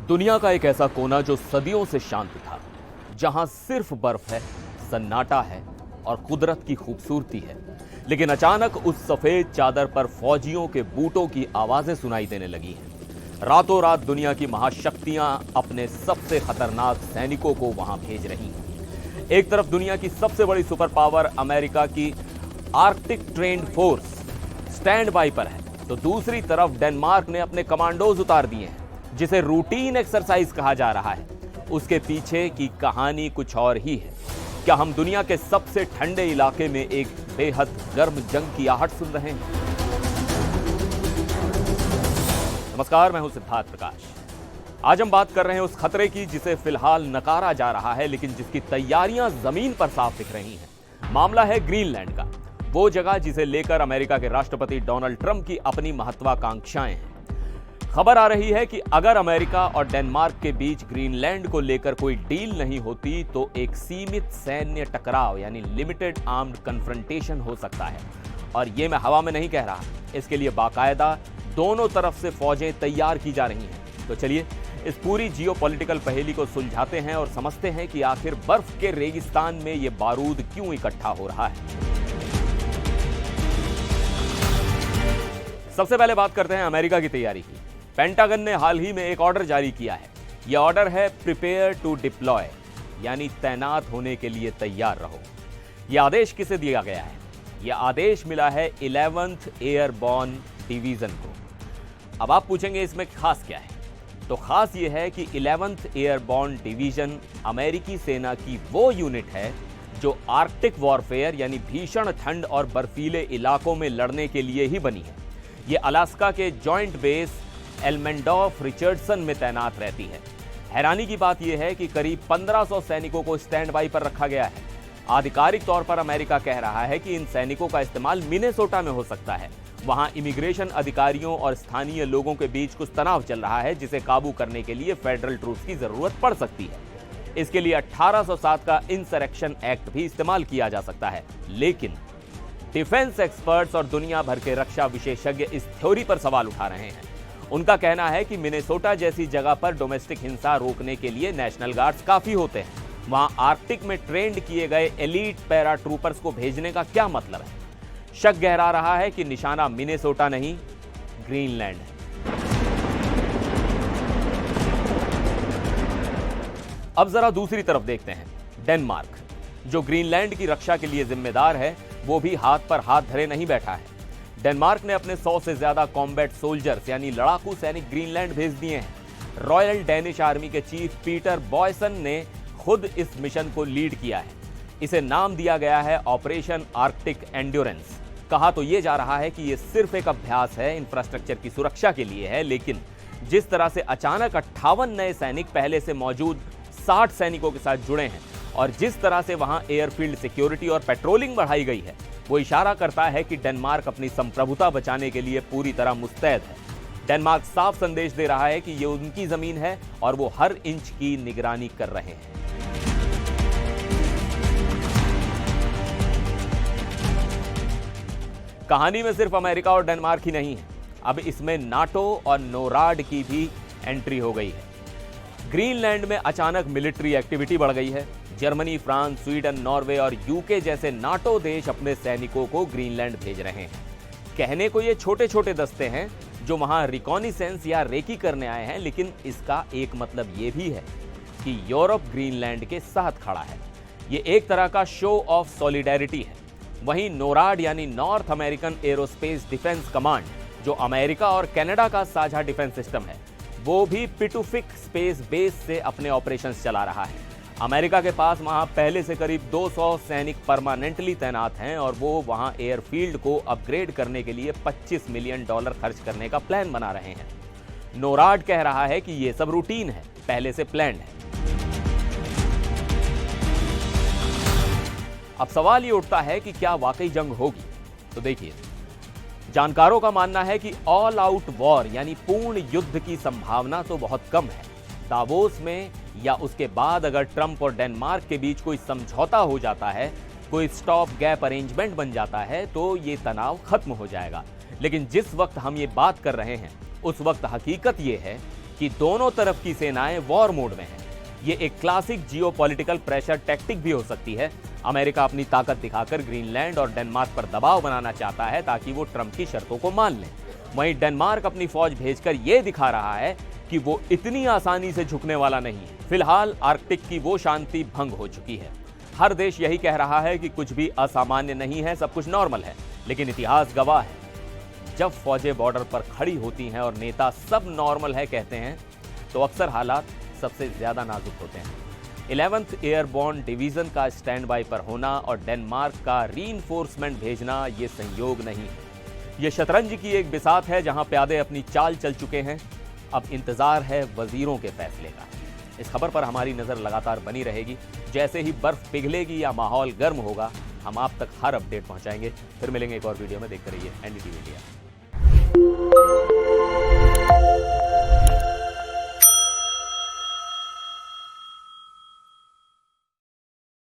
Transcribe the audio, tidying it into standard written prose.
दुनिया का एक ऐसा कोना जो सदियों से शांत था, जहां सिर्फ बर्फ है, सन्नाटा है और कुदरत की खूबसूरती है। लेकिन अचानक उस सफेद चादर पर फौजियों के बूटों की आवाजें सुनाई देने लगी हैं। रातों रात दुनिया की महाशक्तियां अपने सबसे खतरनाक सैनिकों को वहां भेज रही हैं। एक तरफ दुनिया की सबसे बड़ी सुपर पावर अमेरिका की Arctic trained force stand by पर है, तो दूसरी तरफ डेनमार्क ने अपने कमांडोज उतार दिए हैं, जिसे रूटीन एक्सरसाइज कहा जा रहा है। उसके पीछे की कहानी कुछ और ही है। क्या हम दुनिया के सबसे ठंडे इलाके में एक बेहद गर्म जंग की आहट सुन रहे हैं? नमस्कार, मैं हूं सिद्धार्थ प्रकाश। आज हम बात कर रहे हैं उस खतरे की जिसे फिलहाल नकारा जा रहा है, लेकिन जिसकी तैयारियां जमीन पर साफ दिख रही हैं। मामला है ग्रीनलैंड का, वो जगह जिसे लेकर अमेरिका के राष्ट्रपति डोनाल्ड ट्रंप की अपनी महत्वाकांक्षाएं हैं। खबर आ रही है कि अगर अमेरिका और डेनमार्क के बीच ग्रीनलैंड को लेकर कोई डील नहीं होती तो एक सीमित सैन्य टकराव यानी लिमिटेड आर्म्ड कन्फ्रंटेशन हो सकता है। और ये मैं हवा में नहीं कह रहा, इसके लिए बाकायदा दोनों तरफ से फौजें तैयार की जा रही हैं। तो चलिए इस पूरी जियोपॉलिटिकल पहेली को सुलझाते हैं और समझते हैं कि आखिर बर्फ के रेगिस्तान में ये बारूद क्यों इकट्ठा हो रहा है। सबसे पहले बात करते हैं अमेरिका की तैयारी की। पेंटागन ने हाल ही में एक ऑर्डर जारी किया है। यह ऑर्डर है प्रिपेयर टू डिप्लॉय, यानी तैनात होने के लिए तैयार रहो। यह आदेश किसे दिया गया है? यह आदेश मिला है 11th एयरबॉर्न डिवीजन को। अब आप पूछेंगे इसमें खास क्या है? तो खास यह है कि 11th एयरबॉर्न डिवीजन अमेरिकी सेना की वो यूनिट है जो आर्कटिक वॉरफेयर यानी भीषण ठंड और बर्फीले इलाकों में लड़ने के लिए ही बनी है। यह अलास्का के जॉइंट बेस एल्मेंडोर्फ रिचर्डसन में तैनात रहती है। हैरानी की बात यह है कि करीब 1500 सैनिकों को स्टैंड बाई पर रखा गया है। आधिकारिक तौर पर अमेरिका कह रहा है कि इन सैनिकों का इस्तेमाल मिनेसोटा में हो सकता है। वहां इमिग्रेशन अधिकारियों और स्थानीय लोगों के बीच कुछ तनाव चल रहा है, जिसे काबू करने के लिए फेडरल ट्रूप्स की जरूरत पड़ सकती है। इसके लिए 1807 का इंसरेक्शन एक्ट भी इस्तेमाल किया जा सकता है। लेकिन डिफेंस एक्सपर्ट्स और दुनिया भर के रक्षा विशेषज्ञ इस थ्योरी पर सवाल उठा रहे हैं। उनका कहना है कि मिनेसोटा जैसी जगह पर डोमेस्टिक हिंसा रोकने के लिए नेशनल गार्ड्स काफी होते हैं। वहां आर्कटिक में ट्रेंड किए गए एलीट पैरा ट्रूपर्स को भेजने का क्या मतलब है? शक गहरा रहा है कि निशाना मिनेसोटा नहीं, ग्रीनलैंड है। अब जरा दूसरी तरफ देखते हैं। डेनमार्क, जो ग्रीनलैंड की रक्षा के लिए जिम्मेदार है, वो भी हाथ पर हाथ धरे नहीं बैठा है। डेनमार्क ने अपने 100 से ज्यादा कॉम्बैट सोल्जर्स यानी लड़ाकू सैनिक ग्रीनलैंड भेज दिए हैं। रॉयल डेनिश आर्मी के चीफ पीटर बॉयसन ने खुद इस मिशन को लीड किया है। इसे नाम दिया गया है ऑपरेशन आर्कटिक एंड्योरेंस। कहा तो यह जा रहा है कि यह सिर्फ एक अभ्यास है, इंफ्रास्ट्रक्चर की सुरक्षा के लिए है। लेकिन जिस तरह से अचानक 58 नए सैनिक पहले से मौजूद 60 सैनिकों के साथ जुड़े हैं और जिस तरह से वहां एयरफील्ड सिक्योरिटी और पेट्रोलिंग बढ़ाई गई है, वो इशारा करता है कि डेनमार्क अपनी संप्रभुता बचाने के लिए पूरी तरह मुस्तैद है। डेनमार्क साफ संदेश दे रहा है कि ये उनकी जमीन है और वो हर इंच की निगरानी कर रहे हैं। कहानी में सिर्फ अमेरिका और डेनमार्क ही नहीं है, अब इसमें नाटो और नोराड की भी एंट्री हो गई है। ग्रीनलैंड में अचानक मिलिट्री एक्टिविटी बढ़ गई है। जर्मनी, फ्रांस, स्वीडन, नॉर्वे और यूके जैसे नाटो देश अपने सैनिकों को ग्रीनलैंड भेज रहे हैं। कहने को ये छोटे छोटे दस्ते हैं जो वहां रिकॉनिसेंस या रेकी करने आए हैं, लेकिन इसका एक मतलब ये भी है कि यूरोप ग्रीनलैंड के साथ खड़ा है। ये एक तरह का शो ऑफ सॉलिडेरिटी है। वहीं नोराड यानी north American aerospace defence command, जो अमेरिका और कनाडा का साझा डिफेंस सिस्टम है, वो भी पिटुफिक स्पेस बेस से अपने ऑपरेशंस चला रहा है। अमेरिका के पास वहां पहले से करीब 200 सैनिक परमानेंटली तैनात हैं और वो वहां एयरफील्ड को अपग्रेड करने के लिए $25 मिलियन खर्च करने का प्लान बना रहे हैं। नोराड कह रहा है कि ये सब रूटीन है, पहले से प्लान्ड है। अब सवाल ये उठता है कि क्या वाकई जंग होगी? तो देखिए, जानकारों का मानना है कि ऑल आउट वॉर यानी पूर्ण युद्ध की संभावना तो बहुत कम है। दावोस में या उसके बाद अगर ट्रंप और डेनमार्क के बीच कोई समझौता हो जाता है, कोई स्टॉप गैप अरेंजमेंट बन जाता है, तो ये तनाव खत्म हो जाएगा। लेकिन जिस वक्त हम ये बात कर रहे हैं, उस वक्त हकीकत ये है कि दोनों तरफ की सेनाएं वॉर मोड में हैं। ये एक क्लासिक जियोपॉलिटिकल प्रेशर टैक्टिक भी हो सकती है। अमेरिका अपनी ताकत दिखाकर ग्रीनलैंड और डेनमार्क पर दबाव बनाना चाहता है ताकि वो ट्रंप की शर्तों को मान लें। वहीं डेनमार्क अपनी फौज भेजकर यह दिखा रहा है कि वो इतनी आसानी से झुकने वाला नहीं है। फिलहाल आर्कटिक की वो शांति भंग हो चुकी है। हर देश यही कह रहा है कि कुछ भी असामान्य नहीं है, सब कुछ नॉर्मल है। लेकिन इतिहास गवाह है, जब फौजें बॉर्डर पर खड़ी होती हैं और नेता सब नॉर्मल है कहते हैं, तो अक्सर हालात सबसे ज्यादा नाजुक होते हैं। 11th एयरबोर्न डिवीजन का स्टैंड बाई पर होना और डेनमार्क का रीइंफोर्समेंट भेजना ये संयोग नहीं है। ये शतरंज की एक बिसात है जहां प्यादे अपनी चाल चल चुके हैं। अब इंतजार है वजीरों के फैसले का। इस खबर पर हमारी नजर लगातार बनी रहेगी। जैसे ही बर्फ पिघलेगी या माहौल गर्म होगा, हम आप तक हर अपडेट पहुंचाएंगे। फिर मिलेंगे एक और वीडियो में। देखते रहिए NDTV इंडिया।